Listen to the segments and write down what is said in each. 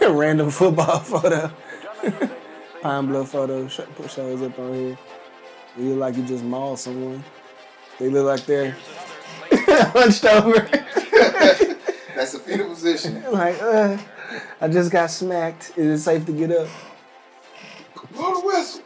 Random football photo. Pine Bluff photo shows up on here. You look like you just mauled someone. They look like they're hunched over. That's a fetal position. Like, I just got smacked. Is it safe to get up? Blow the whistle.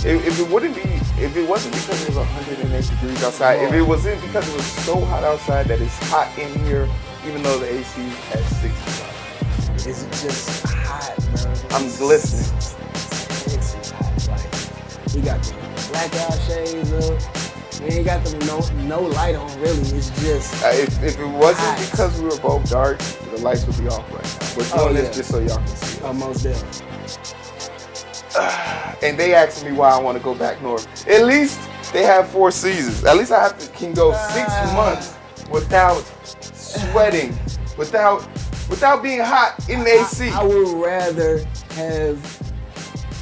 If it wasn't because it was 108 degrees outside, if it wasn't because it was so hot outside that it's hot in here, even though the AC is at 65. It's just hot, bro. I'm glistening. It's hot. Like, we got the blackout shades up. We ain't got no light on, really. It's just if it wasn't hot. because we were both dark, the lights would be off right now. We're doing this just so y'all can see it. Almost there. And they asked me why I want to go back north. At least they have 4 seasons. At least I can go 6 months without sweating, without being hot in the AC. I would rather have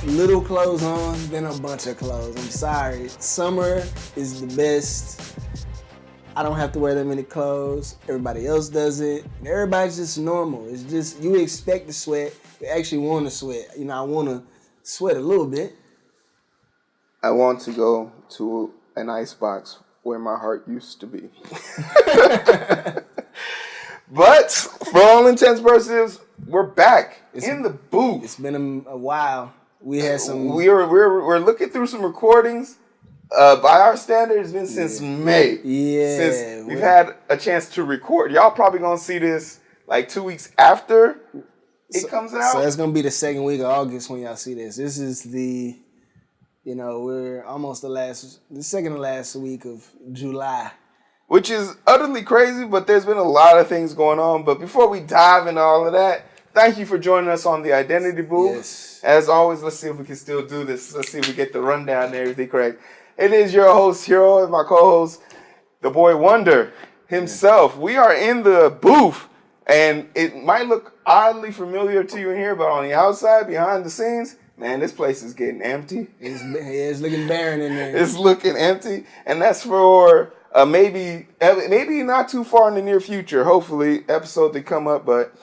little clothes on than a bunch of clothes. I'm sorry. Summer is the best. I don't have to wear that many clothes. Everybody else does it. And everybody's just normal. It's just, you expect to sweat. You actually want to sweat. You know, I want to sweat a little bit. I want to go to an ice box where my heart used to be. But for all intents and purposes, we're back in the booth. It's been a while. We had some. We're looking through some recordings. By our standards, it's been since May. Yeah. Since we've had a chance to record. Y'all probably gonna see this like 2 weeks after it comes out. So it's gonna be the second week of August when y'all see this. This is we're almost the second to last week of July. Which is utterly crazy, but there's been a lot of things going on. But before we dive into all of that, thank you for joining us on the Identity Booth. Yes. As always, let's see if we can still do this. Let's see if we get the rundown and everything correct. It is your host, Hero, and my co-host, the boy Wonder himself. We are in the booth, and it might look oddly familiar to you in here, but on the outside, behind the scenes, man, this place is getting empty. It's looking barren in there. It's looking empty, and that's for maybe not too far in the near future. Hopefully, episode to come up. But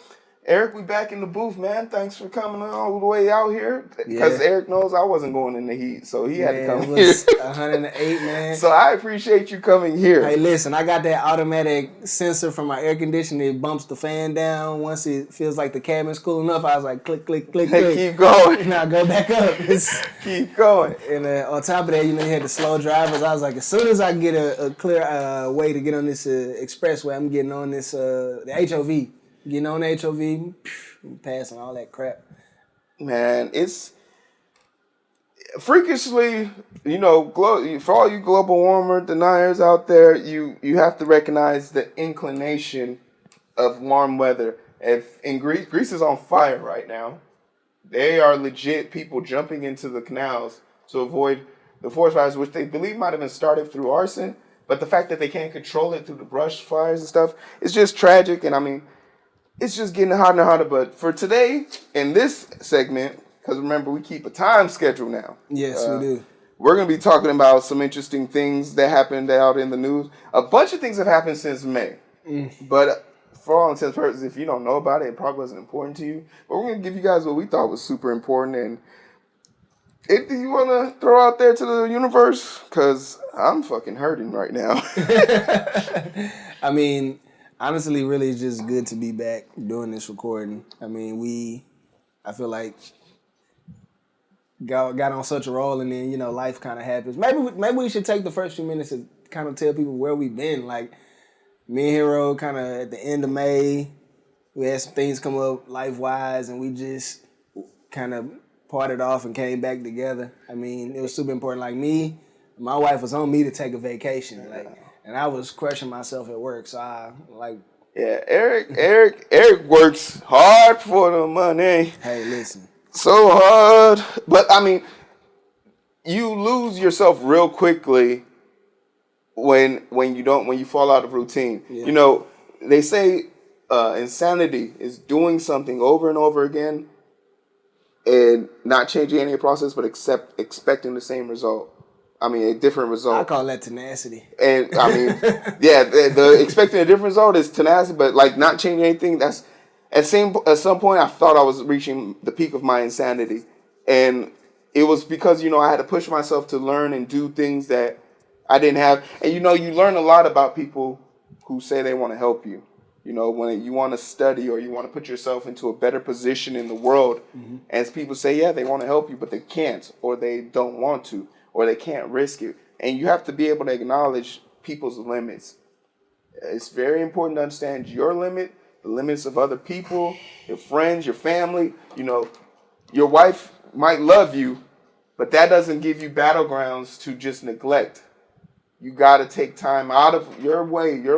Eric, we back in the booth, man. Thanks for coming all the way out here. Because Eric knows I wasn't going in the heat, so he had to come it here. was 108, man. So I appreciate you coming here. Hey, listen, I got that automatic sensor from my air conditioner. It bumps the fan down. Once it feels like the cabin's cool enough, I was like, click, click, click, click. Keep going. Now go back up. Keep going. And on top of that, you had the slow drivers. I was like, as soon as I get a clear way to get on this expressway, I'm getting on this the HOV. Getting on the HOV, passing all that crap. Man, it's freakishly, for all you global warmer deniers out there, you have to recognize the inclination of warm weather. If in Greece is on fire right now. They are legit people jumping into the canals to avoid the forest fires, which they believe might have been started through arson. But the fact that they can't control it through the brush fires and stuff, it's just tragic. And I mean, it's just getting hotter and hotter. But for today, in this segment, because remember, we keep a time schedule now. Yes, we do. We're going to be talking about some interesting things that happened out in the news. A bunch of things have happened since May. But for all intents and purposes, if you don't know about it, it probably wasn't important to you. But we're going to give you guys what we thought was super important. And anything you want to throw out there to the universe? Because I'm fucking hurting right now. I mean, honestly, really, it's just good to be back doing this recording. I mean, I feel like got on such a roll, and then life kind of happens. Maybe we should take the first few minutes to kind of tell people where we've been. Like me and Hero, kind of at the end of May, we had some things come up life wise, and we just kind of parted off and came back together. I mean, it was super important. Like me, my wife was on me to take a vacation. And I was crushing myself at work, so Yeah, Eric works hard for the money. Hey, listen. So hard. But I mean, you lose yourself real quickly when you fall out of routine. Yeah. They say insanity is doing something over and over again and not changing any process, but expecting the same result. I mean, a different result. I call that tenacity. And I mean, yeah, the expecting a different result is tenacity, but like not changing anything. That's at some point I thought I was reaching the peak of my insanity, and it was because I had to push myself to learn and do things that I didn't have. And you learn a lot about people who say they want to help you. When you want to study or you want to put yourself into a better position in the world, as people say, yeah, they want to help you, but they can't, or they don't want to, or they can't risk it. And you have to be able to acknowledge people's limits. It's very important to understand your limit, the limits of other people, your friends, your family. Your wife might love you, but that doesn't give you battlegrounds to just neglect. You got to take time out of your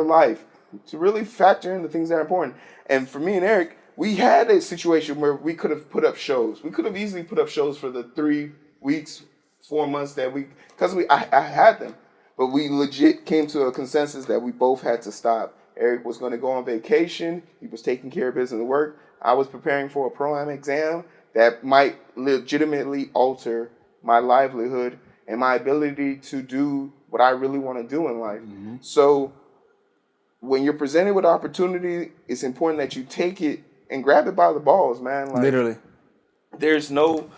life, to really factor in the things that are important. And for me and Eric, we had a situation where we could have put up shows. We could have easily put up shows for the 3 weeks, 4 months because I had them. But we legit came to a consensus that we both had to stop. Eric was going to go on vacation. He was taking care of business and work. I was preparing for a pro-am exam that might legitimately alter my livelihood and my ability to do what I really want to do in life. Mm-hmm. So when you're presented with opportunity, it's important that you take it and grab it by the balls, man. Like, literally. There's no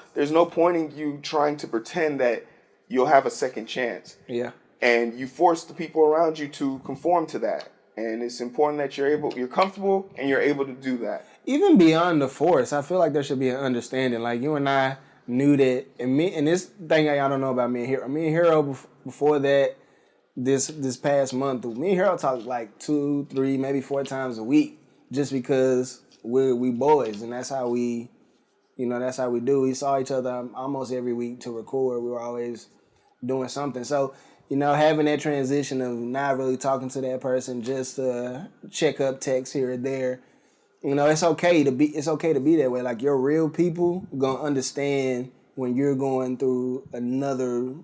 point in you trying to pretend that you'll have a second chance. Yeah. And you force the people around you to conform to that. And it's important that you're comfortable and you're able to do that. Even beyond the force, I feel like there should be an understanding. Like you and I knew that, and this thing y'all don't know about me and Hero. Me and Hero before that, this past month, me and Hero talked like 2, 3, maybe 4 times a week, just because we boys, and that's how we, that's how we do. We saw each other almost every week to record. We were always doing something. So, having that transition of not really talking to that person, just check up text here or there. It's okay to be that way. Like your real people gonna understand when you're going through another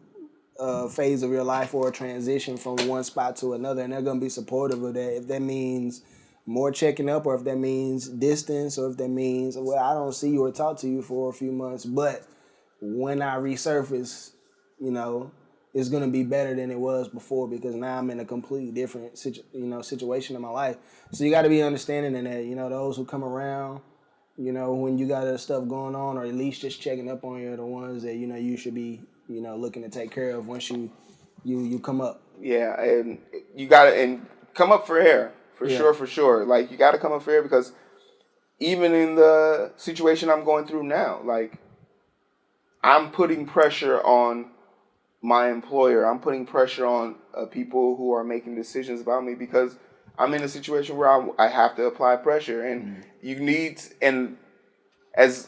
phase of your life or a transition from one spot to another, and they're gonna be supportive of that. If that means more checking up, or if that means distance, or if that means, well, I don't see you or talk to you for a few months, but when I resurface, it's gonna be better than it was before because now I'm in a completely different situation in my life. So you got to be understanding in that. Those who come around, when you got stuff going on, or at least just checking up on you, are the ones that you should be looking to take care of once you come up. Yeah, and you gotta come up for air for sure. Like you gotta come up for air because even in the situation I'm going through now, like I'm putting pressure on my employer. I'm putting pressure on people who are making decisions about me because I'm in a situation where I have to apply pressure, and you need, and as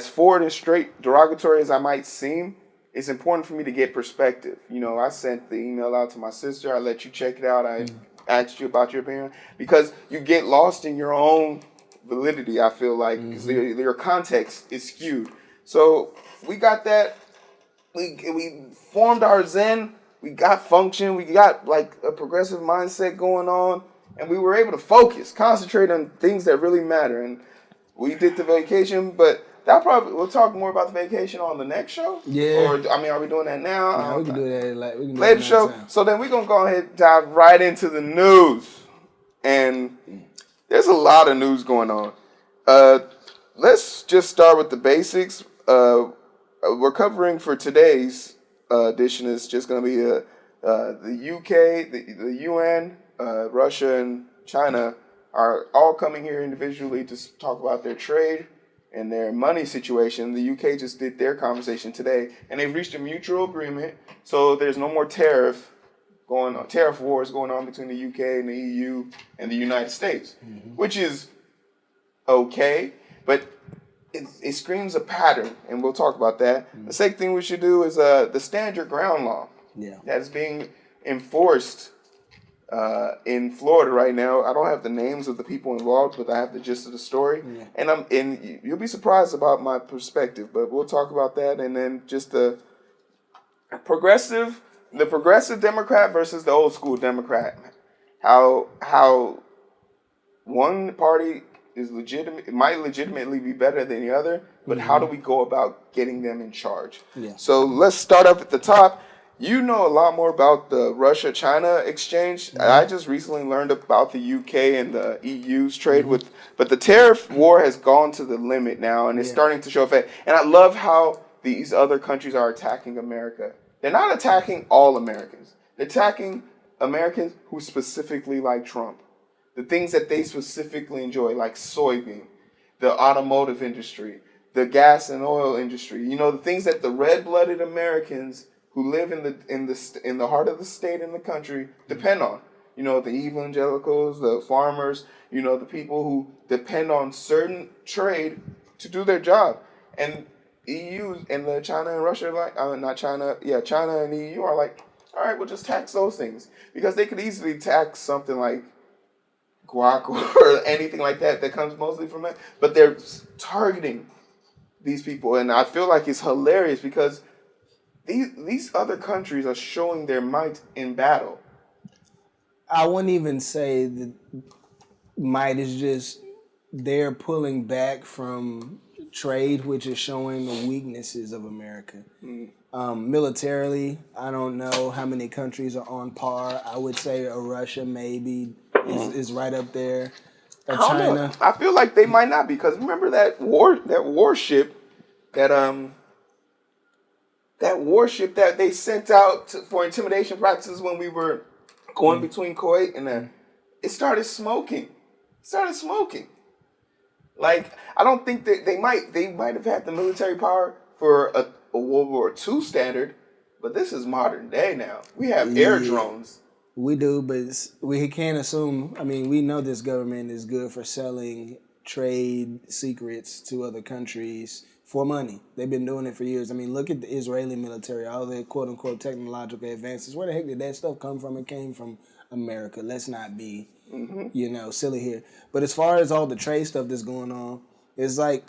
forward and straight derogatory as I might seem, it's important for me to get perspective. I sent the email out to my sister. I let you check it out. I asked you about your opinion because you get lost in your own validity. I feel like because your context is skewed. So we got that. We formed our Zen. We got function. We got like a progressive mindset going on, and we were able to focus, concentrate on things that really matter. And we did the vacation, but we'll talk more about the vacation on the next show. Yeah. Or are we doing that now? No, we can do that. We can do later that show. time. So then we're gonna go ahead and dive right into the news, and there's a lot of news going on. Let's just start with the basics. We're covering for today's edition is just going to be the UK, the UN, Russia, and China are all coming here individually to talk about their trade and their money situation. The UK just did their conversation today, and they've reached a mutual agreement. So there's no more tariff wars going on between the UK and the EU and the United States, which is okay, but it screams a pattern, and we'll talk about that. The second thing we should do is the Stand Your Ground law that is being enforced in Florida right now. I don't have the names of the people involved, but I have the gist of the story. Yeah. And you'll be surprised about my perspective, but we'll talk about that. And then just the progressive Democrat versus the old school Democrat. How one party is legitimate, it might legitimately be better than the other, but how do we go about getting them in charge? Yeah. So let's start up at the top. You know a lot more about the Russia-China exchange. I just recently learned about the UK and the EU's trade with, but the tariff war has gone to the limit now, and it's starting to show effect. And I love how these other countries are attacking America. They're not attacking all Americans. They're attacking Americans who specifically like Trump. The things that they specifically enjoy, like soybean, the automotive industry, the gas and oil industry. You know, the things that the red-blooded Americans who live in the heart of the state and the country depend on. You know, the evangelicals, the farmers, you know, the people who depend on certain trade to do their job. And EU and the China and Russia, like, not China, China and EU are like, all right, we'll just tax those things. Because they could easily tax something like guac or anything like that comes mostly from that. But they're targeting these people. And I feel like it's hilarious because these other countries are showing their might in battle. I wouldn't even say that might is just they're pulling back from trade, which is showing the weaknesses of America. Militarily, I don't know how many countries are on par. I would say Russia maybe is right up there. China. I feel like they might not, because remember that warship that they sent out for intimidation practices when we were going between Kuwait and it started smoking. Like, I don't think that they might have had the military power for a World War II standard, but this is modern day now. We have air drones. We do, but we can't assume. I mean, we know this government is good for selling trade secrets to other countries for money. They've been doing it for years. I mean, look at the Israeli military, all their quote-unquote technological advances. Where the heck did that stuff come from? It came from America. Let's not be, silly here. But as far as all the trade stuff that's going on, it's like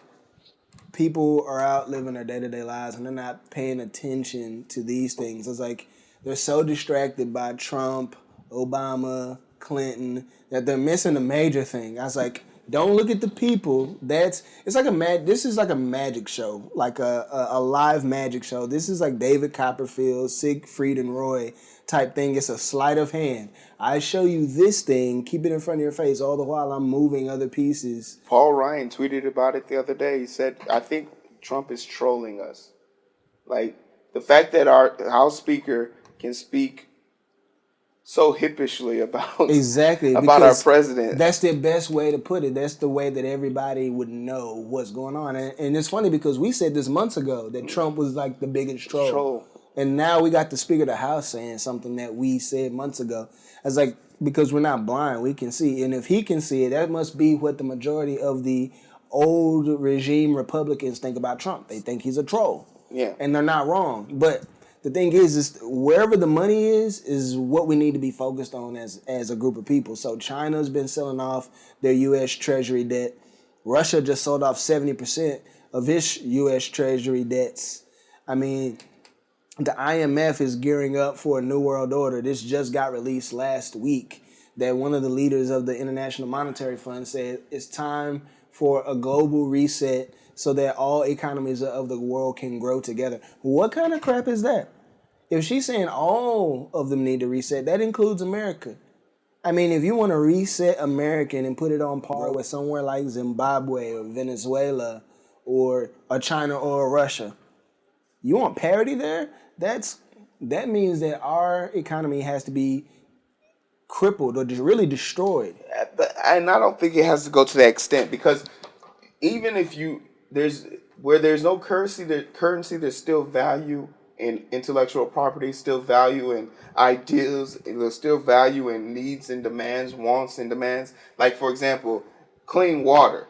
people are out living their day-to-day lives and they're not paying attention to these things. It's like they're so distracted by Trump, Obama, Clinton, that they're missing a major thing. I was like, don't look at the people. This is like a magic show, like a live magic show. This is like David Copperfield, Siegfried and Roy type thing. It's a sleight of hand. I show you this thing, keep it in front of your face all the while I'm moving other pieces. Paul Ryan tweeted about it the other day. He said, I think Trump is trolling us. Like, the fact that our House Speaker can speak so hippishly about our president. That's the best way to put it. That's the way that everybody would know what's going on. And it's funny because we said this months ago that Trump was like the biggest troll. And now we got the Speaker of the House saying something that we said months ago. It's like, because we're not blind, we can see. And if he can see it, that must be what the majority of the old regime Republicans think about Trump. They think he's a troll. Yeah. And they're not wrong. But the thing is wherever the money is what we need to be focused on as a group of people. So China's been selling off their U.S. Treasury debt. Russia just sold off 70% of its U.S. Treasury debts. I mean, the IMF is gearing up for a new world order. This just got released last week that one of the leaders of the International Monetary Fund said it's time for a global reset so that all economies of the world can grow together. What kind of crap is that? If she's saying all of them need to reset, that includes America. I mean, if you want to reset America and put it on par with somewhere like Zimbabwe or Venezuela or a China or a Russia, you want parity there? That means that our economy has to be crippled or just really destroyed. And I don't think it has to go to that extent, because even if there's no currency, there's still value in intellectual property, still value in ideas, there's still value in needs and demands, wants and demands. Like, for example, clean water.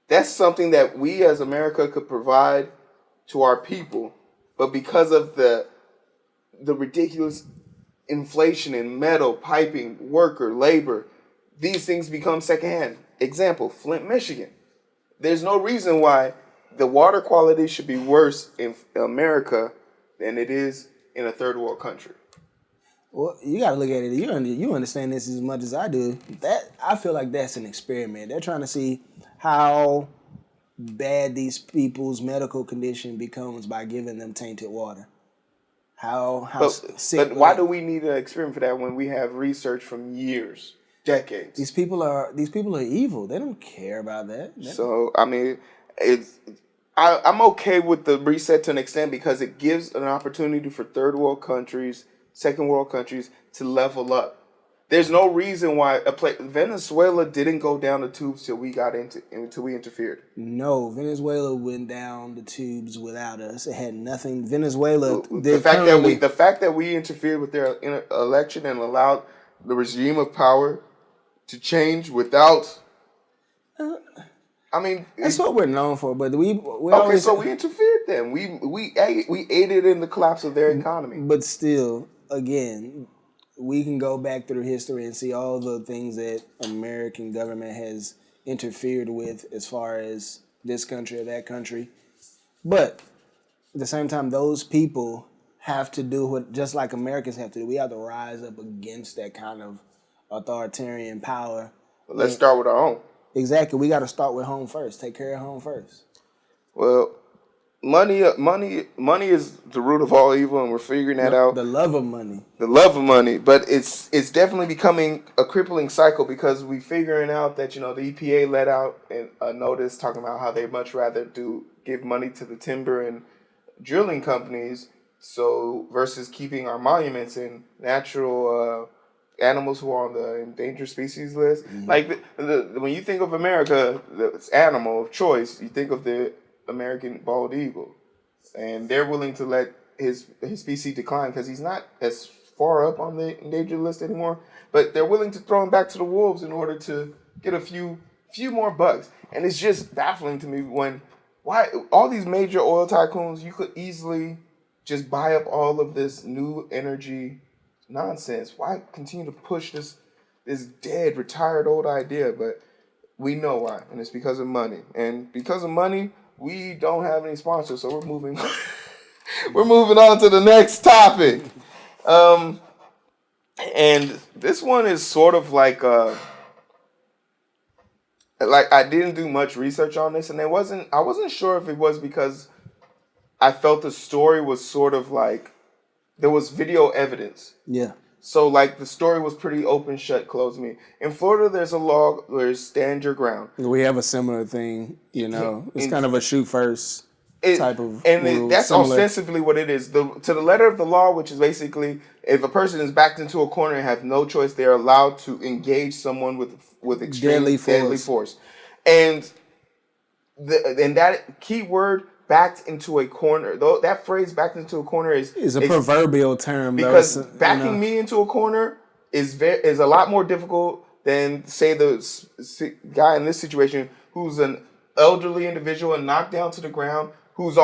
That's something that we as America could provide to our people, but because of the ridiculous inflation in metal, piping, worker, labor, these things become secondhand. Example, Flint, Michigan. There's no reason why the water quality should be worse in America than it is in a third world country. Well, you got to look at it. You understand this as much as I do. That I feel like that's an experiment. They're trying to see how bad these people's medical condition becomes by giving them tainted water. How sick. But why do we need an experiment for that when we have research from years, decades? These people are evil. They don't care about that. So I mean, I'm okay with the reset to an extent because it gives an opportunity for third world countries, second world countries to level up. There's no reason why Venezuela didn't go down the tubes until we interfered. No, Venezuela went down the tubes without us. It had nothing. Venezuela. The fact that we interfered with their election and allowed the regime of power to change without. I mean, that's what we're known for. But we interfered then. We aided in the collapse of their economy. But still, again, we can go back through history and see all the things that American government has interfered with as far as this country or that country. But at the same time, those people have to do what just like Americans have to do. We have to rise up against that kind of authoritarian power. Let's start with our own. Exactly. We got to start with home first. Take care of home first. Well, money is the root of all evil, and we're figuring that out. The love of money. The love of money, but it's definitely becoming a crippling cycle because we're figuring out that the EPA let out a notice talking about how they much rather give money to the timber and drilling companies versus keeping our monuments and natural animals who are on the endangered species list. Mm-hmm. Like when you think of America, the animal of choice, you think of the American bald eagle, and they're willing to let his species decline because he's not as far up on the endangered list anymore. But they're willing to throw him back to the wolves in order to get a few more bucks. And it's just baffling to me why all these major oil tycoons, you could easily just buy up all of this new energy nonsense. Why continue to push this dead, retired old idea? But we know why, and it's because of money. And because of money, we don't have any sponsors, so we're moving. We're moving on to the next topic. And this one is sort of like I didn't do much research on this, and I wasn't sure if it was because I felt the story was sort of like there was video evidence. Yeah. So like the story was pretty open, shut, close me. In Florida, there's a law where stand your ground. We have a similar thing, It's kind of a shoot first type of and rule, that's similar. Ostensibly what it is. To the letter of the law, which is basically if a person is backed into a corner and have no choice, they are allowed to engage someone with extreme deadly force. And that key word, backed into a corner, though that phrase "backed into a corner" is a proverbial term because backing me into a corner is a lot more difficult than say the guy in this situation who's an elderly individual and knocked down to the ground who's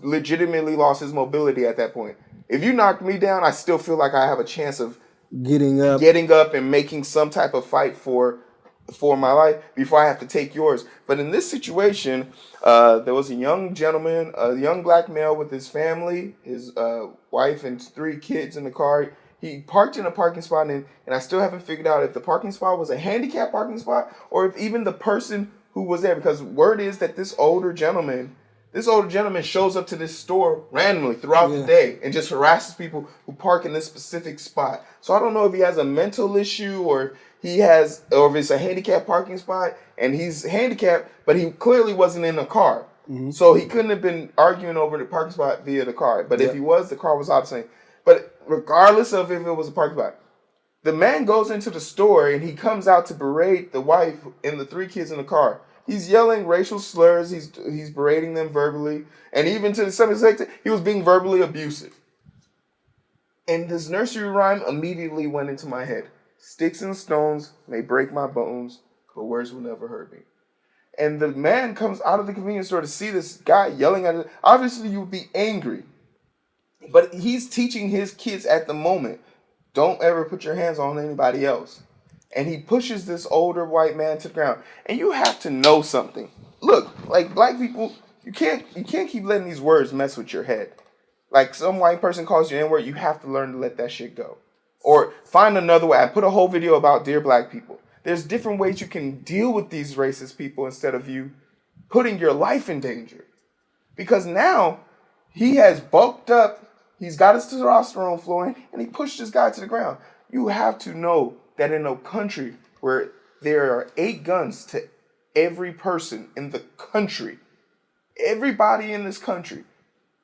legitimately lost his mobility at that point. If you knocked me down, I still feel like I have a chance of getting up and making some type of fight for my life before I have to take yours. But in this situation, there was a young gentleman, a young black male with his family, his wife and 3 kids in the car. He parked in a parking spot, and I still haven't figured out if the parking spot was a handicapped parking spot or if even the person who was there, because word is that this older gentleman shows up to this store randomly throughout the day and just harasses people who park in this specific spot. So I don't know if he has a mental issue or if it's a handicapped parking spot and he's handicapped, but he clearly wasn't in a car. Mm-hmm. So he couldn't have been arguing over the parking spot via the car. But if he was, the car was obscene. But regardless of if it was a parking spot, the man goes into the store and he comes out to berate the wife and the 3 kids in the car. He's yelling racial slurs. He's berating them verbally. And even to some extent, he was being verbally abusive. And this nursery rhyme immediately went into my head. Sticks and stones may break my bones, but words will never hurt me. And the man comes out of the convenience store to see this guy yelling at it. Obviously, you would be angry. But he's teaching his kids at the moment, don't ever put your hands on anybody else. And he pushes this older white man to the ground. And you have to know something. Look, like black people, you can't keep letting these words mess with your head. Like some white person calls you N-word, you have to learn to let that shit go. Or find another way. I put a whole video about Dear Black People. There's different ways you can deal with these racist people instead of you putting your life in danger. Because now he has bulked up, he's got his testosterone flowing, and he pushed this guy to the ground. You have to know that in a country where there are 8 guns to every person in the country, everybody in this country,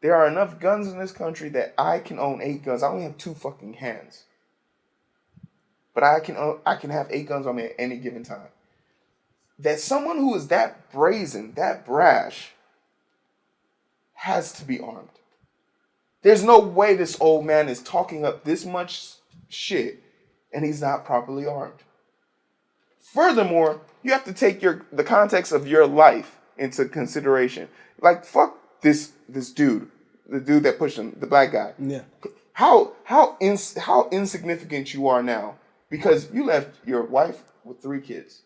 there are enough guns in this country that I can own 8 guns. I only have 2 fucking hands. But I can have 8 guns on me at any given time. That someone who is that brazen, that brash, has to be armed. There's no way this old man is talking up this much shit and he's not properly armed. Furthermore, you have to take the context of your life into consideration. Like, fuck this dude, the dude that pushed him, the black guy. Yeah. How insignificant you are now because you left your wife with 3 kids.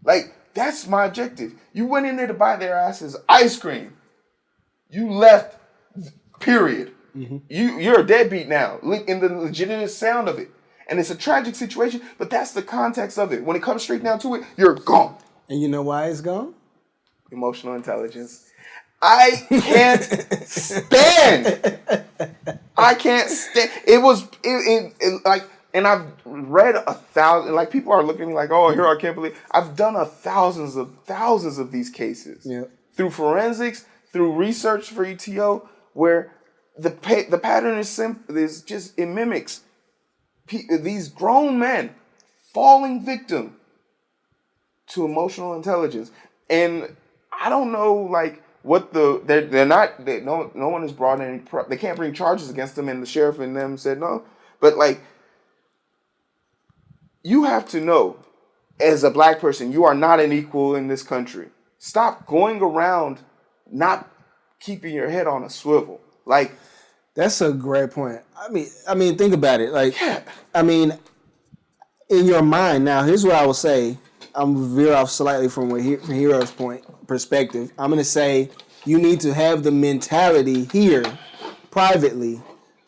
Like, that's my objective. You went in there to buy their asses ice cream. You left, period. Mm-hmm. You're a deadbeat now, in the legitimate sound of it. And it's a tragic situation, but that's the context of it. When it comes straight down to it, you're gone. And you know why it's gone? Emotional intelligence. I can't stand. I can't stand. It like, and I've read 1,000. Like, people are looking at me like, oh, here I can't believe. I've done thousands of these cases. Yeah. Through forensics, through research for ETO, where the pattern is just, it mimics these grown men falling victim to emotional intelligence. And I don't know, like, what no one has brought any, they can't bring charges against them, and the sheriff and them said no. But, like, you have to know, as a black person, you are not an equal in this country. Stop going around not keeping your head on a swivel. Like, that's a great point. I mean, think about it. Like, yeah. I mean, in your mind, now, here's what I will say. I'm veer off slightly from Hero's perspective. I'm going to say you need to have the mentality here, privately,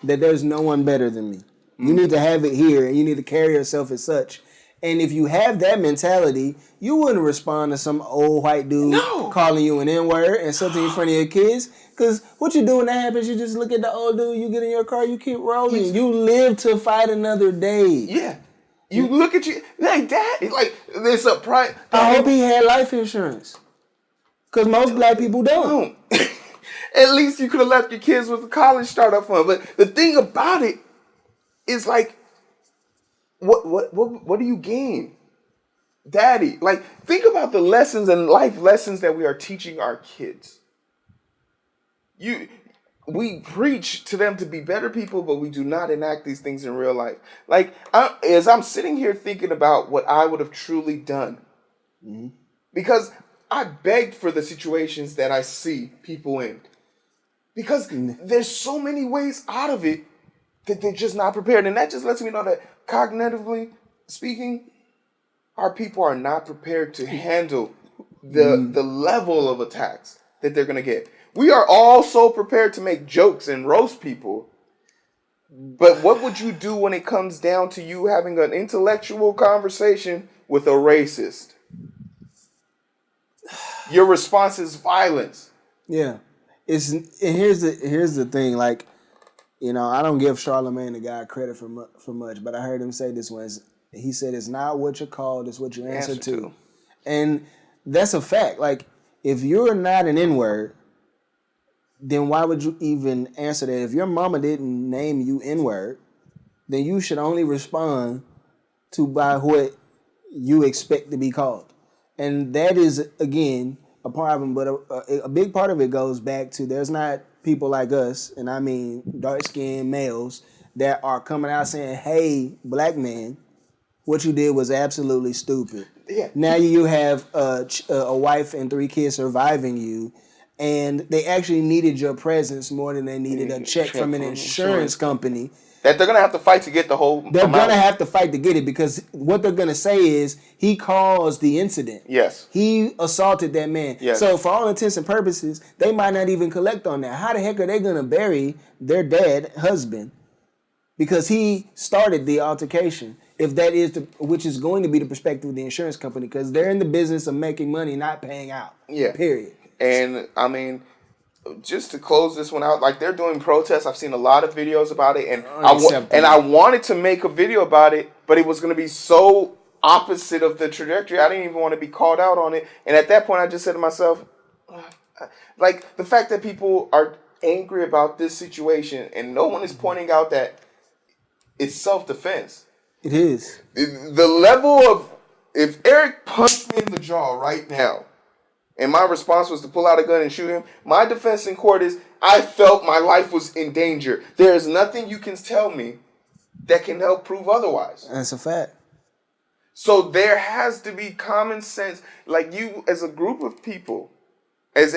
that there's no one better than me. You need to have it here, and you need to carry yourself as such. And if you have that mentality, you wouldn't respond to some old white dude calling you an N-word and something in front of your kids. Because what you do when that happens, you just look at the old dude, you get in your car, you keep rolling. You live to fight another day. Yeah. You look at you, like, Dad, like, there's a pride. I hope he had life insurance. Because most black people don't. At least you could have left your kids with a college startup fund. But the thing about it is, like, what do you gain? Daddy, like, think about the lessons and life lessons that we are teaching our kids. We preach to them to be better people, but we do not enact these things in real life. Like, as I'm sitting here thinking about what I would have truly done, because I begged for the situations that I see people in. Because there's so many ways out of it that they're just not prepared. And that just lets me know that, cognitively speaking, our people are not prepared to handle the level of attacks that they're going to get. We are all so prepared to make jokes and roast people. But what would you do when it comes down to you having an intellectual conversation with a racist? Your response is violence. Yeah. And here's the thing, like, you know, I don't give Charlamagne the guy credit for much, but I heard him say this once. He said, it's not what you're called, it's what you answer to. And that's a fact. Like, if you're not an N-word, then why would you even answer that? If your mama didn't name you N-word, then you should only respond by what you expect to be called. And that is, again, a problem, but a big part of it goes back to there's not people like us, and I mean dark-skinned males, that are coming out saying, hey, black man, what you did was absolutely stupid. Yeah. Now you have a wife and 3 kids surviving you, and they actually needed your presence more than they needed a check from an insurance company. That they're gonna have to fight to get the whole They're amount. gonna have to fight to get it because what they're gonna say is he caused the incident. Yes. He assaulted that man. Yes. So for all intents and purposes, they might not even collect on that. How the heck are they gonna bury their dead husband? Because he started the altercation. If that is which is going to be the perspective of the insurance company, because they're in the business of making money, not paying out. Yeah. Period. And I mean, just to close this one out, like they're doing protests. I've seen a lot of videos about it, and I wanted to make a video about it, but it was going to be so opposite of the trajectory. I didn't even want to be called out on it. And at that point, I just said to myself, like the fact that people are angry about this situation and no one is pointing out that it's self-defense. It is. The level of, if Eric punched me in the jaw right now, and my response was to pull out a gun and shoot him, my defense in court is I felt my life was in danger. There is nothing you can tell me that can help prove otherwise. That's a fact. So there has to be common sense. Like you, as a group of people, this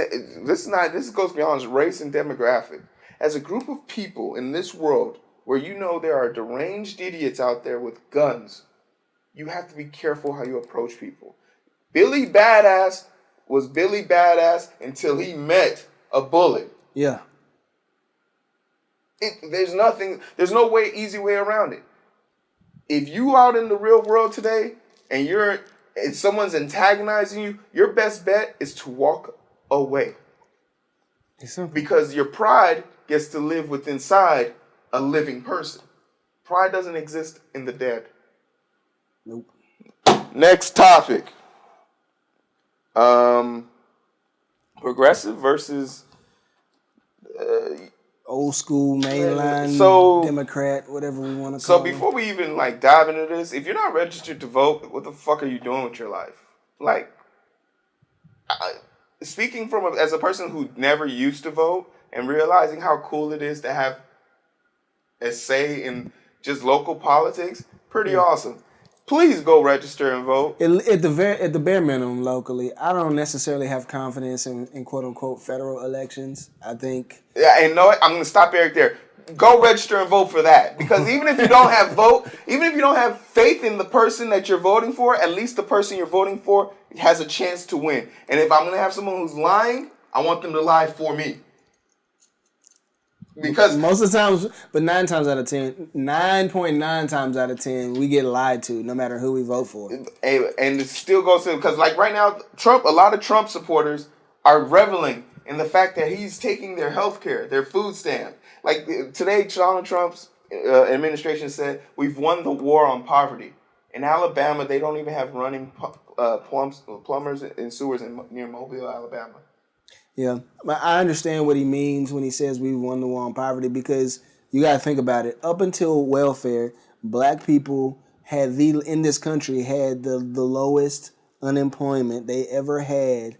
goes beyond race and demographic. As a group of people in this world where you know there are deranged idiots out there with guns, you have to be careful how you approach people. Billy Badass was Billy Badass until he met a bullet. Yeah. There's no easy way around it. If you out in the real world today and if someone's antagonizing you, your best bet is to walk away. Because your pride gets to live inside a living person. Pride doesn't exist in the dead. Nope. Next topic. Progressive versus old school mainline Democrat, whatever we want to call it. So before we even dive into this, if you're not registered to vote, what the fuck are you doing with your life? Speaking as a person who never used to vote and realizing how cool it is to have a say in just local politics, pretty awesome. Please go register and vote. At the bare minimum, locally, I don't necessarily have confidence in quote unquote federal elections. I think. Yeah, and no, I'm going to stop Eric there. Go register and vote for that, because even if you don't have faith in the person that you're voting for, at least the person you're voting for has a chance to win. And if I'm going to have someone who's lying, I want them to lie for me. Because most of the times, but 9.9 times out of 10, we get lied to, no matter who we vote for. And it still goes to, because right now, a lot of Trump supporters are reveling in the fact that he's taking their health care, their food stamp. Today, Donald Trump's administration said, we've won the war on poverty. In Alabama, they don't even have running plumbers and sewers near Mobile, Alabama. Yeah, I understand what he means when he says we won the war on poverty, because you got to think about it. Up until welfare, black people in this country had the lowest unemployment they ever had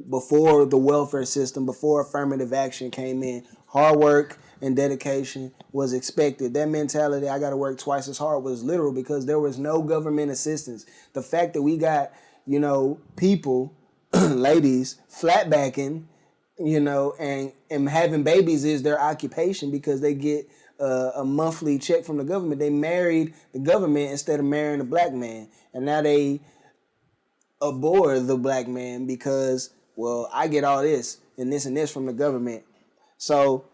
before the welfare system, before affirmative action came in. Hard work and dedication was expected. That mentality, I got to work twice as hard, was literal because there was no government assistance. The fact that we got, people, ladies, flatbacking, and having babies is their occupation because they get a monthly check from the government. They married the government instead of marrying a black man. And now they abhor the black man because, well, I get all this and this from the government. So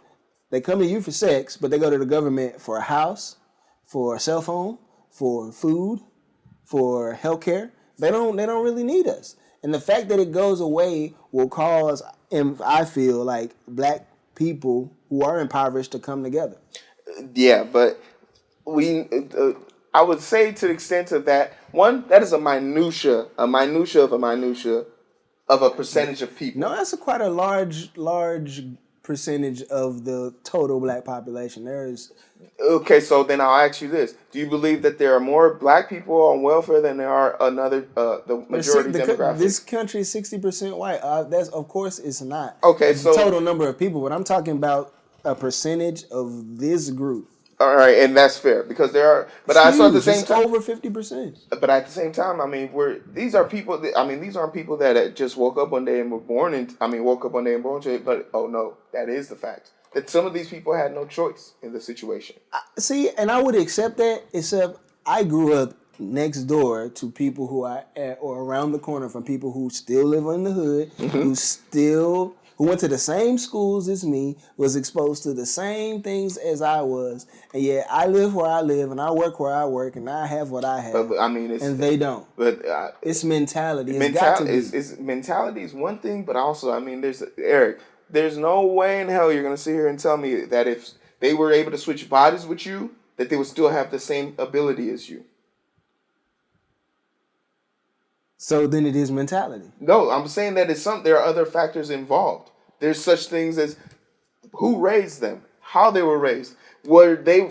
they come to you for sex, but they go to the government for a house, for a cell phone, for food, for healthcare. They don't really need us. And the fact that it goes away will cause, and I feel like, black people who are impoverished to come together. Yeah, but I would say to the extent of that, one, that is a minutia of a percentage of people. No, that's quite a large percentage of the total black population. Okay, so then I'll ask you this: do you believe that there are more black people on welfare than there are the majority demographic? This country is 60% white. That's, of course, it's not. Okay, it's so the total number of people, but I'm talking about a percentage of this group. All right, and that's fair because there are. But I saw at the same time over 50%. But at the same time, these are people. These aren't people that just woke up one day and were born. Woke up one day and born to it. But oh no, that is the fact. that some of these people had no choice in the situation. See, and I would accept that, except I grew up next door to people who are at, or around the corner from people who still live in the hood, who went to the same schools as me, was exposed to the same things as I was, and yet I live where I live, and I work where I work, and I have what I have, But I mean, and they don't. But it's mentality. It's got to be. Mentality is one thing, but also, I mean, Eric. There's no way in hell you're gonna sit here and tell me that if they were able to switch bodies with you, that they would still have the same ability as you. So then it is mentality. No, I'm saying that there are other factors involved. There's such things as who raised them, how they were raised. Were they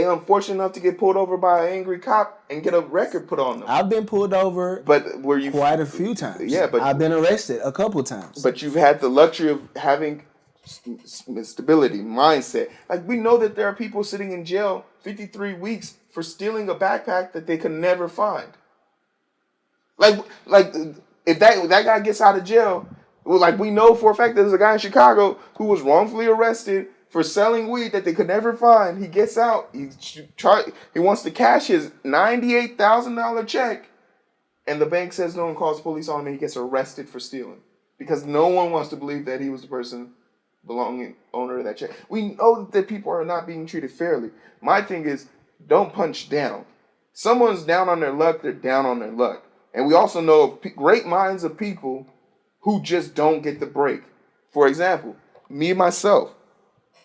unfortunate enough to get pulled over by an angry cop and get a record put on them? I've been pulled over, but were you quite a few times? Yeah, but I've been arrested a couple times. But you've had the luxury of having stability, mindset. Like, we know that there are people sitting in jail 53 weeks for stealing a backpack that they could never find. Like if that guy gets out of jail, well, like, we know for a fact there's a guy in Chicago who was wrongfully arrested for selling weed that they could never find. He gets out. He wants to cash his $98,000 check, and the bank says no, and calls the police on him, and he gets arrested for stealing because no one wants to believe that he was the person owner of that check. We know that people are not being treated fairly. My thing is, don't punch down. Someone's down on their luck, they're down on their luck. And we also know of great minds of people who just don't get the break. For example, me myself,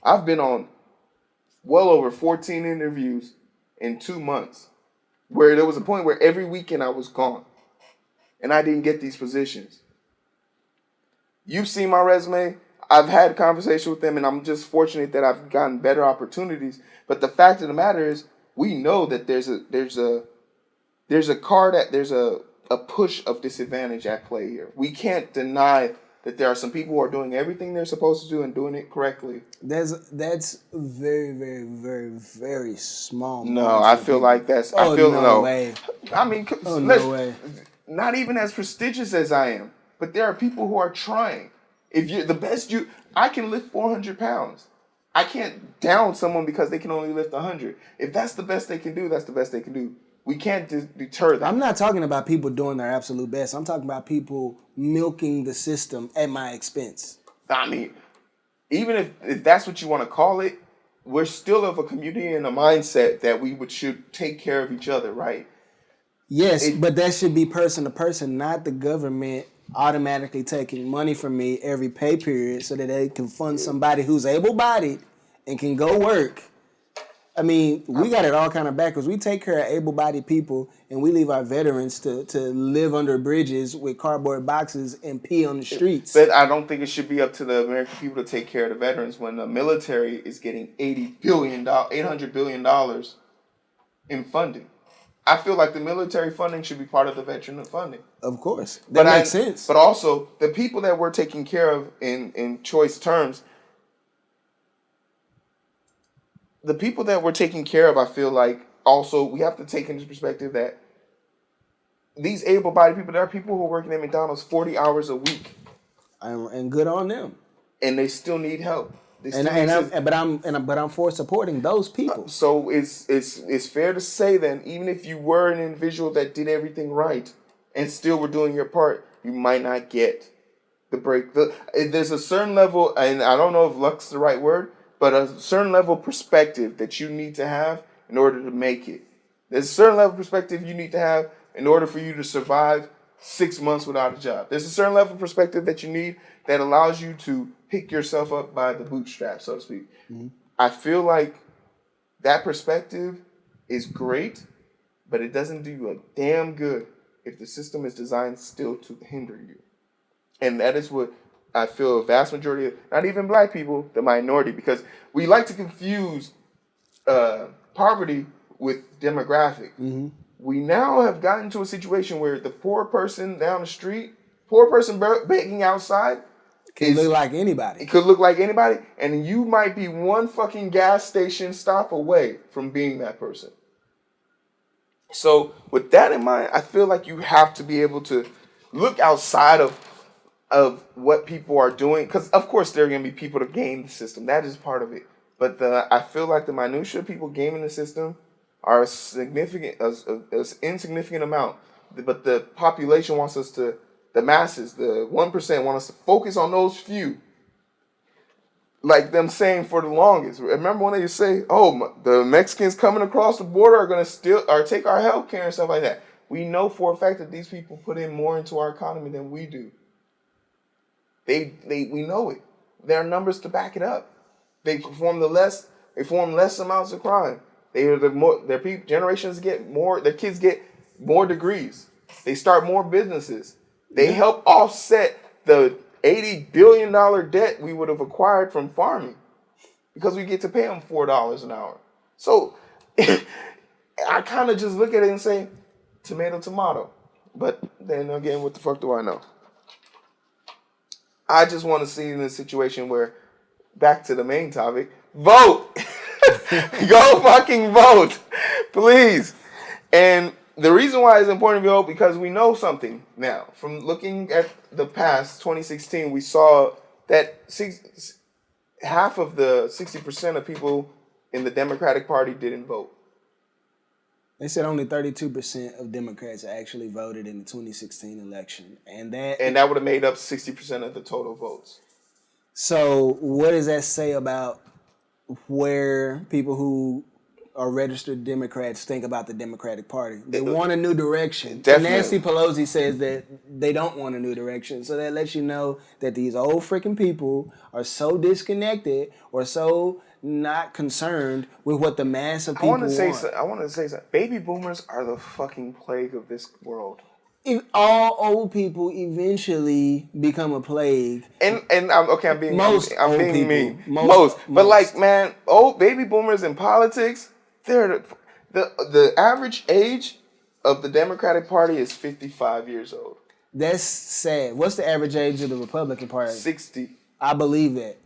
I've been on well over 14 interviews in 2 months, where there was a point where every weekend I was gone and I didn't get these positions. You've seen my resume. I've had conversations with them, and I'm just fortunate that I've gotten better opportunities. But the fact of the matter is, we know that there's a push of disadvantage at play here. We can't deny that there are some people who are doing everything they're supposed to do and doing it correctly. That's very, very, very, very small. No, I feel like that's. Oh, I feel no way. I mean, no way. Not even as prestigious as I am, but there are people who are trying. If you're the best, I can lift 400 pounds. I can't down someone because they can only lift 100. If that's the best they can do, that's the best they can do. We can't deter them. I'm not talking about people doing their absolute best. I'm talking about people milking the system at my expense. I mean, even if that's what you want to call it, we're still of a community and a mindset that we should take care of each other, right? Yes, but that should be person to person, not the government automatically taking money from me every pay period so that they can fund somebody who's able-bodied and can go work. I mean, we got it all kind of backwards. We take care of able-bodied people, and we leave our veterans to live under bridges with cardboard boxes and pee on the streets. But I don't think it should be up to the American people to take care of the veterans when the military is getting $800 billion in funding. I feel like the military funding should be part of the veteran funding. Of course. That makes sense. But also, the people that we're taking care of in choice terms, the people that we're taking care of, I feel like also we have to take into perspective that these able-bodied people, there are people who are working at McDonald's 40 hours a week. And good on them. And they still need help. But I'm for supporting those people. So it's fair to say then, even if you were an individual that did everything right and still were doing your part, you might not get the break. There's a certain level, and I don't know if luck's the right word, but a certain level of perspective that you need to have in order to make it. There's a certain level of perspective you need to have in order for you to survive 6 months without a job. There's a certain level of perspective that you need that allows you to pick yourself up by the bootstraps, so to speak. Mm-hmm. I feel like that perspective is great, but it doesn't do you a damn good if the system is designed still to hinder you. And that is what I feel a vast majority of, not even black people, the minority, because we like to confuse poverty with demographic. Mm-hmm. We now have gotten to a situation where the poor person down the street, poor person begging outside, Can look like anybody. It could look like anybody, and you might be one fucking gas station stop away from being that person. So with that in mind, I feel like you have to be able to look outside of of what people are doing, because of course there are going to be people to game the system. That is part of it. But I feel like the minutia people gaming the system are a significant, as insignificant amount. But the population wants us to, the masses, the 1% want us to focus on those few. Like them saying for the longest. Remember when they say, "Oh, the Mexicans coming across the border are going to steal or take our health care and stuff like that." We know for a fact that these people put in more into our economy than we do. We know it. There are numbers to back it up. They perform less amounts of crime. Generations get more. Their kids get more degrees. They start more businesses. They help offset the $80 billion debt we would have acquired from farming because we get to pay them $4 an hour. So I kind of just look at it and say, tomato, tomato. But then again, what the fuck do I know? I just want to see in a situation where, back to the main topic, vote. Go fucking vote, please. And the reason why it's important to vote, because we know something now. From looking at the past, 2016, we saw that half of the 60% of people in the Democratic Party didn't vote. They said only 32% of Democrats actually voted in the 2016 election. And that would have made up 60% of the total votes. So what does that say about where people who are registered Democrats think about the Democratic Party? They want a new direction. Definitely. Nancy Pelosi says that they don't want a new direction. So that lets you know that these old freaking people are so disconnected or so not concerned with what the mass of people want. I want to say something. Baby boomers are the fucking plague of this world. If all old people eventually become a plague. And I'm being mean. Most. But like, man, old baby boomers in politics, they're the average age of the Democratic Party is 55 years old. That's sad. What's the average age of the Republican Party? 60. I believe that.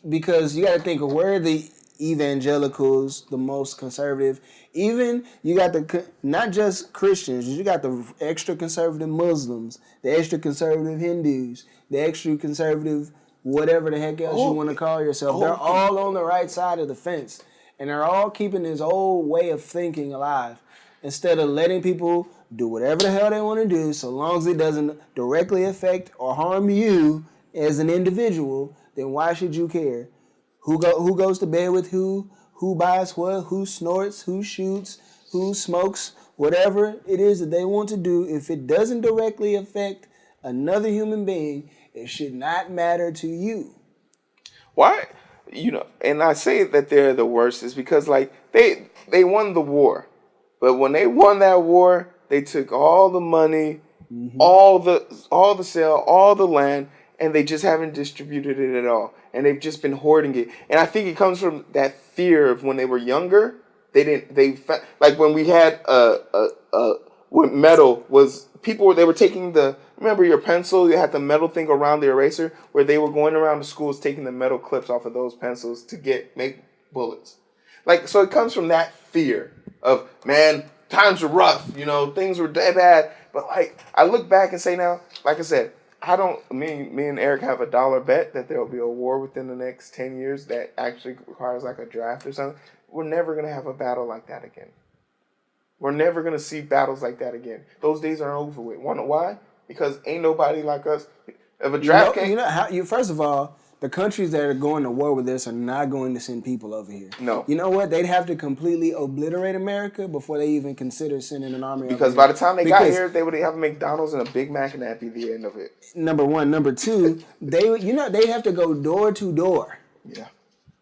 Because you got to think of where the evangelicals, the most conservative, even you got not just Christians, you got the extra conservative Muslims, the extra conservative Hindus, the extra conservative whatever the heck else you want to call yourself. They're all on the right side of the fence, and they're all keeping this old way of thinking alive instead of letting people do whatever the hell they want to do, so long as it doesn't directly affect or harm you as an individual. Then why should you care? Who goes to bed with who buys what, who snorts, who shoots, who smokes, whatever it is that they want to do. If it doesn't directly affect another human being, it should not matter to you. Why? And I say that they're the worst is because like they won the war. But when they won that war, they took all the money, all the sale, all the land, and they just haven't distributed it at all. And they've just been hoarding it. And I think it comes from that fear of when they were younger. Like when we had when metal was, they were taking remember your pencil, you had the metal thing around the eraser, where they were going around the schools taking the metal clips off of those pencils to make bullets. Like, so it comes from that fear of, man, times were rough, things were dead bad. But like, I look back and say now, like I said, me and Eric have a dollar bet that there will be a war within the next 10 years that actually requires like a draft or something. We're never going to have a battle like that again. We're never going to see battles like that again. Those days are over with. Wanna know why? Because ain't nobody like us. If a draft first of all, the countries that are going to war with us are not going to send people over here. No. You know what? They'd have to completely obliterate America before they even consider sending an army over here. Because by the time they got here, they would have McDonald's and a Big Mac, and that'd be the end of it. Number one. Number two, they'd have to go door to door. Yeah.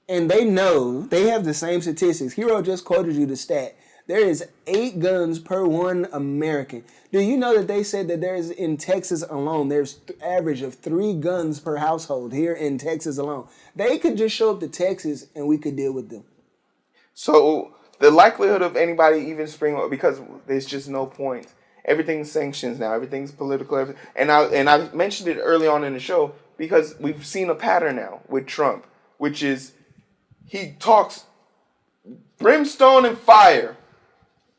And they know, they have the same statistics. Hero just quoted you the stat. There is 8 guns per 1 American. Do you know that they said that there's, in Texas alone, there's average of 3 guns per household here in Texas alone? They could just show up to Texas and we could deal with them. So the likelihood of anybody even spring, because there's just no point. Everything's sanctions now. Everything's political. And I mentioned it early on in the show because we've seen a pattern now with Trump, which is he talks brimstone and fire.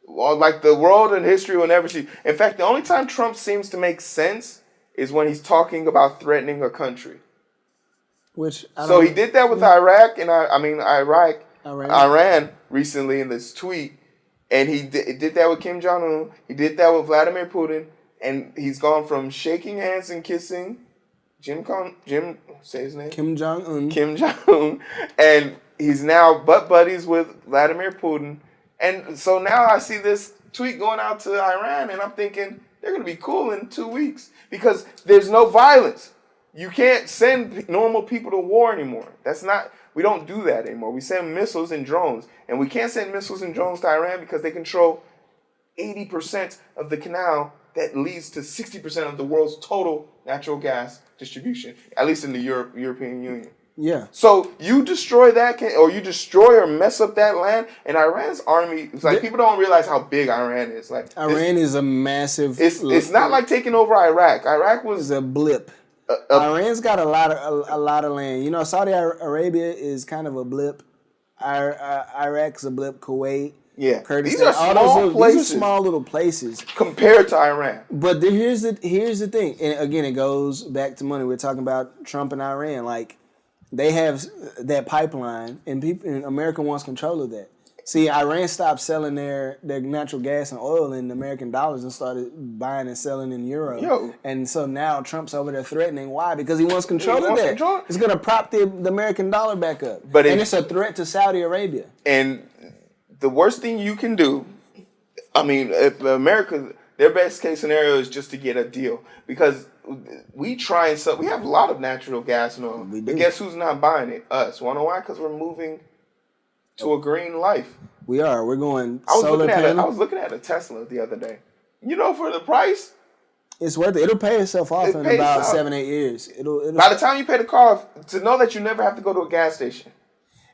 Like the world and history will never see. In fact, the only time Trump seems to make sense is when he's talking about threatening a country. Which So he did that with Iraq and Iran. Iran recently in this tweet, and he did that with Kim Jong Un. He did that with Vladimir Putin, and he's gone from shaking hands and kissing say his name, Kim Jong Un. Kim Jong Un, and he's now butt buddies with Vladimir Putin. And so now I see this tweet going out to Iran, and I'm thinking they're going to be cool in 2 weeks because there's no violence. You can't send normal people to war anymore. We don't do that anymore. We send missiles and drones. And we can't send missiles and drones to Iran because they control 80% of the canal that leads to 60% of the world's total natural gas distribution, at least in the European Union. Yeah. So you destroy that, or you destroy or mess up that land, and Iran's army, it's like people don't realize how big Iran is. Like Iran is a massive. It's not like taking over Iraq. Iraq was a blip. Iran's got a lot of land. You know, Saudi Arabia is kind of a blip. Iraq's a blip. Kuwait. Yeah, Kurdistan, these are small places. These are small little places compared to Iran. But here's the thing, and again, it goes back to money. We're talking about Trump and Iran. Like they have that pipeline, and America wants control of that. See, Iran stopped selling their natural gas and oil in American dollars and started buying and selling in euro. And so now Trump's over there threatening. Why? Because he wants control of that. It's going to prop the American dollar back up. And it's a threat to Saudi Arabia. And the worst thing you can do, I mean, if America, their best case scenario is just to get a deal. Because we try and sell, we have a lot of natural gas and oil. But guess who's not buying it? Us. Want to know why? Because we're moving to a green life. We are. We're going solar panel. I was looking at a Tesla the other day. You know, for the price, it's worth it. It'll pay itself off in about 7-8 years. It'll by the time you pay the car off, to know that you never have to go to a gas station.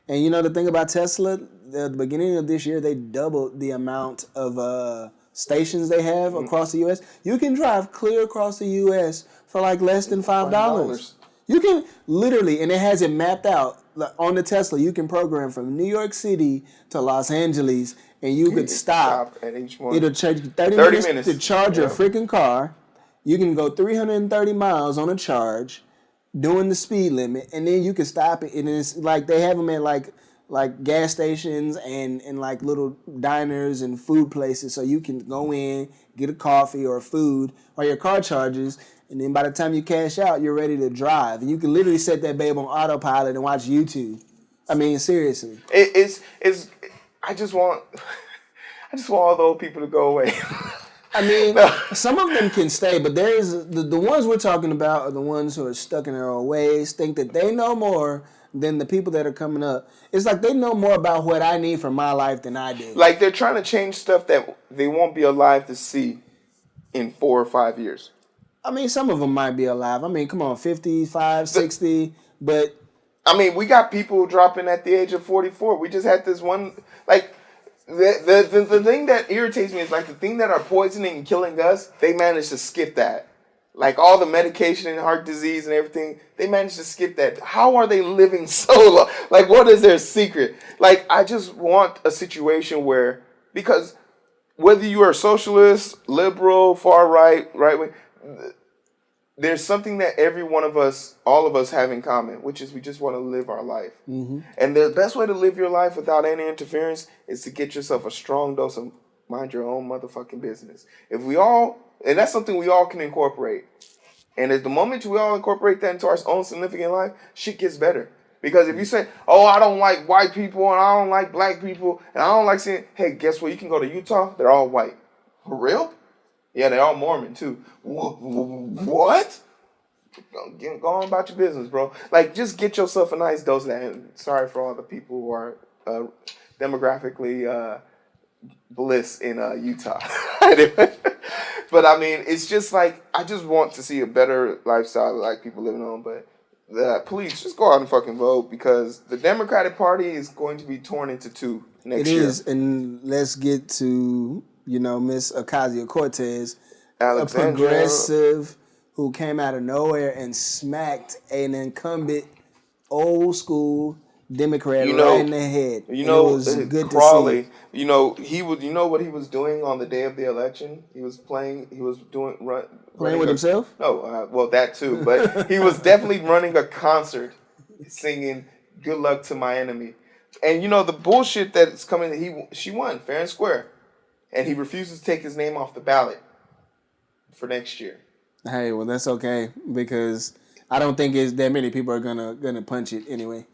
And you know the thing about Tesla, at the beginning of this year, they doubled the amount of stations they have across the U.S. You can drive clear across the U.S. for like less than $5. You can literally, and it has it mapped out. On the Tesla, you can program from New York City to Los Angeles, and you could stop at each one. It'll take you 30 minutes to charge your freaking car. You can go 330 miles on a charge, doing the speed limit, and then you can stop it. And it's like they have them at like gas stations and like little diners and food places, so you can go in, get a coffee or food while your car charges. And then by the time you cash out, you're ready to drive. And you can literally set that babe on autopilot and watch YouTube. I mean, seriously. I just want all the old people to go away. I mean, some of them can stay, but there's the ones we're talking about are the ones who are stuck in their old ways, think that they know more than the people that are coming up. It's like they know more about what I need for my life than I do. Like they're trying to change stuff that they won't be alive to see in 4 or 5 years. I mean, some of them might be alive. I mean, come on, 55, 60, but... I mean, we got people dropping at the age of 44. We just had this one, like, the thing that irritates me is, like, the thing that are poisoning and killing us, they managed to skip that. Like, all the medication and heart disease and everything, they managed to skip that. How are they living so long? Like, what is their secret? Like, I just want a situation where, because whether you are socialist, liberal, far right, right wing, there's something that every one of us, all of us have in common, which is we just want to live our life. Mm-hmm. And the best way to live your life without any interference is to get yourself a strong dose of mind your own motherfucking business. If we all, and that's something we all can incorporate. And at the moment we all incorporate that into our own significant life, shit gets better. Because if you say, oh, I don't like white people and I don't like black people and I don't like seeing, hey, guess what? You can go to Utah. They're all white. For real? Yeah, they're all Mormon, too. What? Go on about your business, bro. Like, just get yourself a nice dose of that. And sorry for all the people who are demographically bliss in Utah. But, I mean, it's just like, I just want to see a better lifestyle like people living on. But please, just go out and fucking vote because the Democratic Party is going to be torn into two next year. It is, and let's get to... Miss Ocasio-Cortez, a progressive who came out of nowhere and smacked an incumbent old school Democrat right in the head. It was good Crawley, to see. He was. You know what he was doing on the day of the election? He was Playing with himself? No, well, that too. But he was definitely running a concert singing "Good Luck to My Enemy." And you know the bullshit that's coming. She won fair and square, and he refuses to take his name off the ballot for next year. Hey, well that's okay because I don't think it's that many people are gonna punch it anyway.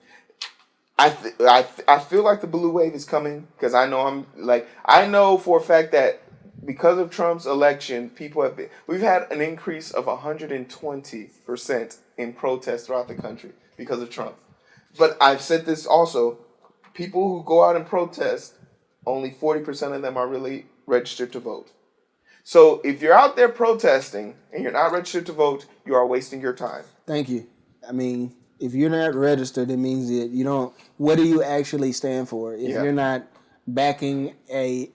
I feel like the blue wave is coming because I know for a fact that because of Trump's election, we've had an increase of 120% in protests throughout the country because of Trump. But I've said this also. People who go out and protest, only 40% of them are really registered to vote. So if you're out there protesting and you're not registered to vote, you are wasting your time. Thank you. I mean, if you're not registered, it means that you don't. What do you actually stand for? If you're not backing a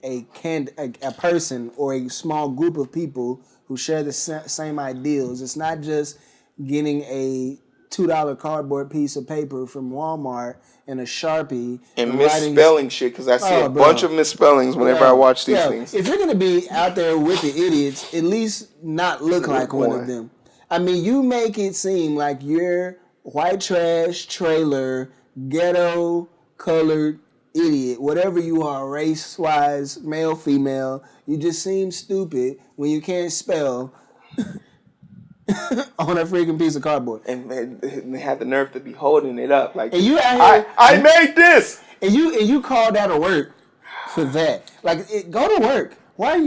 person or a small group of people who share the same ideals, it's not just getting a $2 cardboard piece of paper from Walmart and a Sharpie and misspelling shit because I see a bunch of misspellings whenever I watch these things. If you're gonna be out there with the idiots, at least not look like one of them. I mean, you make it seem like you're white trash trailer ghetto colored idiot, whatever you are, race wise, male, female. You just seem stupid when you can't spell. On a freaking piece of cardboard, and they had the nerve to be holding it up like, and you I made this, and you called out of work for that. Like, go to work. Why are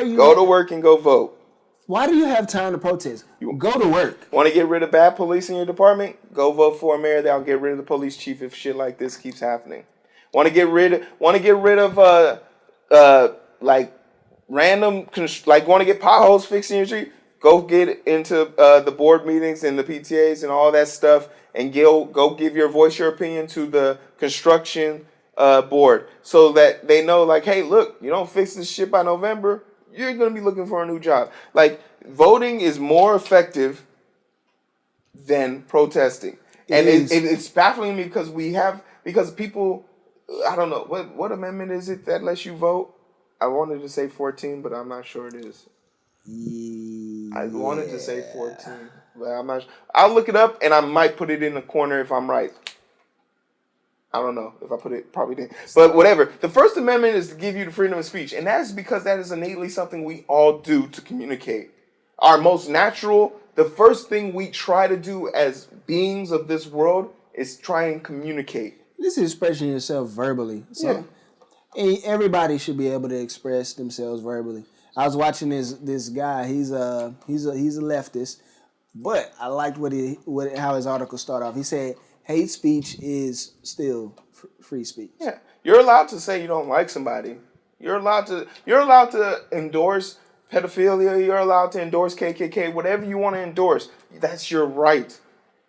you go to work and go vote? Why do you have time to protest? Go to work. Want to get rid of bad police in your department? Go vote for a mayor that'll get rid of the police chief if shit like this keeps happening. Want to get rid of like random want to get potholes fixed in your street? Go get into the board meetings and the PTAs and all that stuff, and go give your voice, your opinion to the construction board, so that they know, like, hey, look, you don't fix this shit by November, you're gonna be looking for a new job. Like, voting is more effective than protesting, and it's baffling me because people, I don't know what amendment is it that lets you vote. I wanted to say 14, but I'm not sure it is. I wanted to say 14, but I'm not sure. I'll look it up, and I might put it in the corner if I'm right. I don't know if I put it, probably didn't. But whatever. The First Amendment is to give you the freedom of speech, and that is because that is innately something we all do to communicate. Our most natural, the first thing we try to do as beings of this world is try and communicate. This is expressing yourself verbally. So everybody should be able to express themselves verbally. I was watching this guy. He's a leftist, but I liked how his article started off. He said hate speech is still free speech. Yeah, you're allowed to say you don't like somebody. You're allowed to endorse pedophilia. You're allowed to endorse KKK. Whatever you want to endorse, that's your right.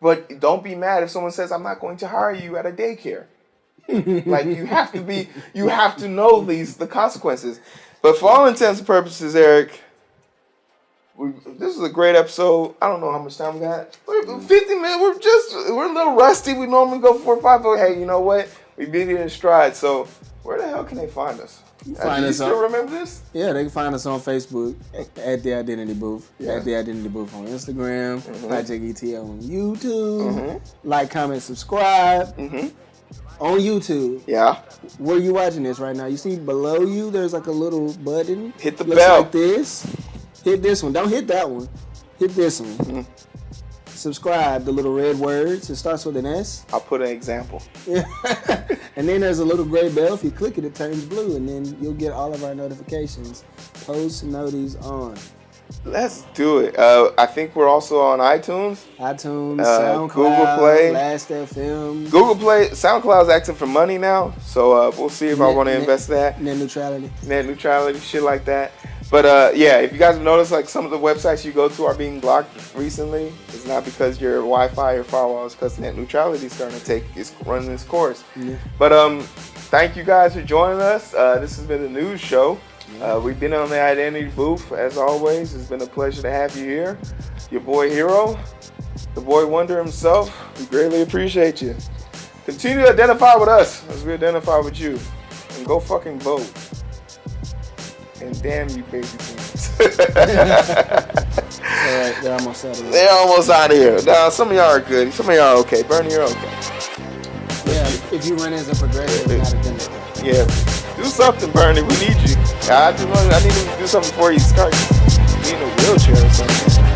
But don't be mad if someone says, "I'm not going to hire you at a daycare." Like, you have to know the consequences. But for all intents and purposes, Eric, this is a great episode. I don't know how much time we got. We're 50 minutes. We're a little rusty. We normally go 4 or 5. But hey, you know what? We beat it in stride. So where the hell can they find us? You still remember this? Yeah, they can find us on Facebook at The Identity Booth. Yeah. At The Identity Booth on Instagram. Project ETL on YouTube. Like, comment, subscribe. On YouTube. Yeah. Where are you watching this right now? You see below you, there's like a little button. Hit the bell. Like this. Hit this one. Don't hit that one. Hit this one. Subscribe, the little red words. It starts with an S. I'll put an example. And then there's a little gray bell. If you click it, it turns blue, and then you'll get all of our notifications. Post noties on. Let's do it. I think we're also on iTunes. SoundCloud, Google Play, Last.fm. Google Play. SoundCloud's asking for money now, so we'll see if I want to invest that. Net neutrality, shit like that. But yeah, if you guys have noticed, like, some of the websites you go to are being blocked recently, it's not because your Wi-Fi or firewall, it's because net neutrality is starting to run its course. Yeah. But thank you guys for joining us. This has been the news show. We've been on the Identity Booth, as always. It's been a pleasure to have you here. Your boy Hero, the boy Wonder himself. We greatly appreciate you. Continue to identify with us as we identify with you. And go fucking vote. And damn you, baby teams. They're almost out of here. They're almost out of here. Now, some of y'all are good. Some of y'all are okay. Bernie, you're okay. Yeah, if you run as a progressive, not a Democrat. Yeah. Do something, Bernie. We need you. I need him to do something before you start. You need a wheelchair or something.